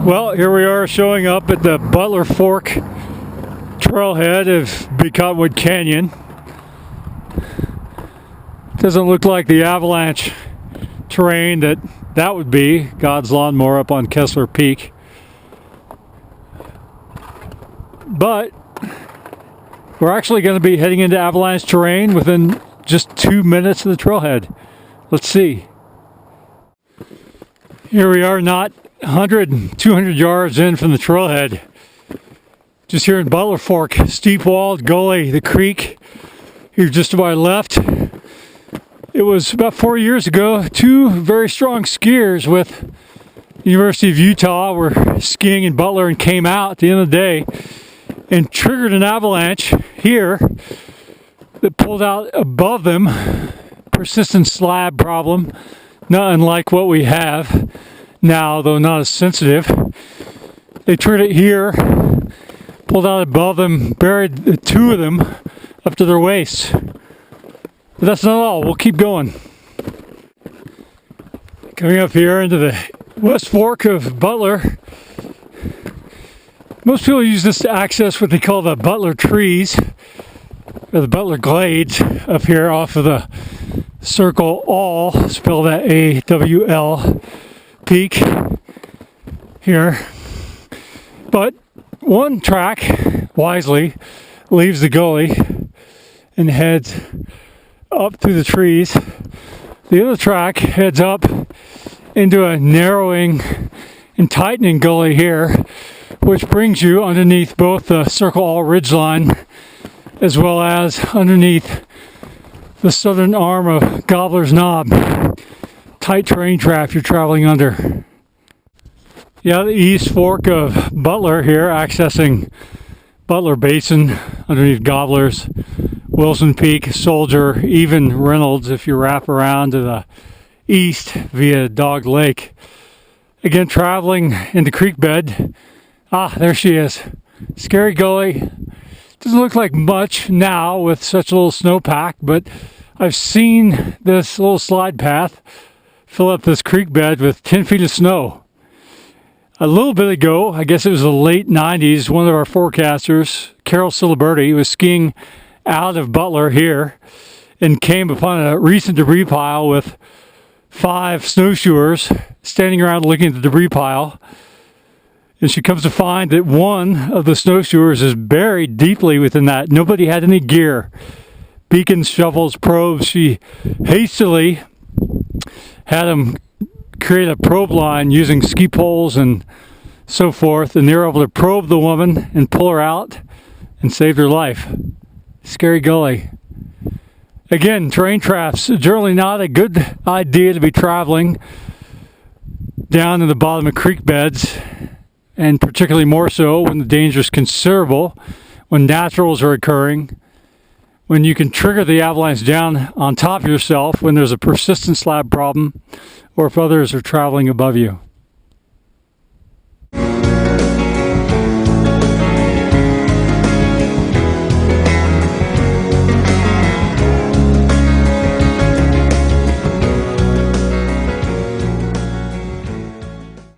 Well, here we are showing up at the Butler Fork trailhead of Big Cottonwood Canyon. Doesn't look like the avalanche terrain that would be. God's Lawnmower up on Kessler Peak. But we're actually going to be heading into avalanche terrain within just 2 minutes of the trailhead. Let's see. Here we are, not 100, 200 yards in from the trailhead. Just here in Butler Fork, steep-walled gully, the creek here just to my left. It was about 4 years ago, two very strong skiers with the University of Utah were skiing in Butler and came out at the end of the day and triggered an avalanche here that pulled out above them. Persistent slab problem, not unlike what we have now, though not as sensitive. They triggered it here, pulled out above them, buried the two of them up to their waists. But that's not all. We'll keep going. Coming up here into the West Fork of Butler. Most people use this to access what they call the Butler trees, or the Butler glades up here off of the Circle All, spelled A-W-L, peak here. But one track, wisely, leaves the gully and heads up through the trees. The other track heads up into a narrowing and tightening gully here, which brings you underneath both the Circle All ridgeline as well as underneath the southern arm of Gobbler's Knob. Tight terrain trap you're traveling under. Yeah, the East Fork of Butler here, accessing Butler Basin underneath Gobbler's, Wilson Peak, Soldier, even Reynolds if you wrap around to the east via Dog Lake. Again, traveling into creek bed. Ah, there she is. Scary gully. Doesn't look like much now with such a little snowpack, but I've seen this little slide path fill up this creek bed with 10 feet of snow. A little bit ago, I guess it was the late 90s, one of our forecasters, Carol Ciliberti, was skiing out of Butler here and came upon a recent debris pile with 5 snowshoers standing around looking at the debris pile. And she comes to find that one of the snowshoers is buried deeply within that. Nobody had any gear. Beacons, shovels, probes. She hastily had them create a probe line using ski poles and so forth, and they were able to probe the woman and pull her out and saved her life. Scary gully. Again, terrain traps, generally not a good idea to be traveling down in the bottom of creek beds, and particularly more so when the danger is considerable, when naturals are occurring, when you can trigger the avalanche down on top of yourself when there's a persistent slab problem, or if others are traveling above you.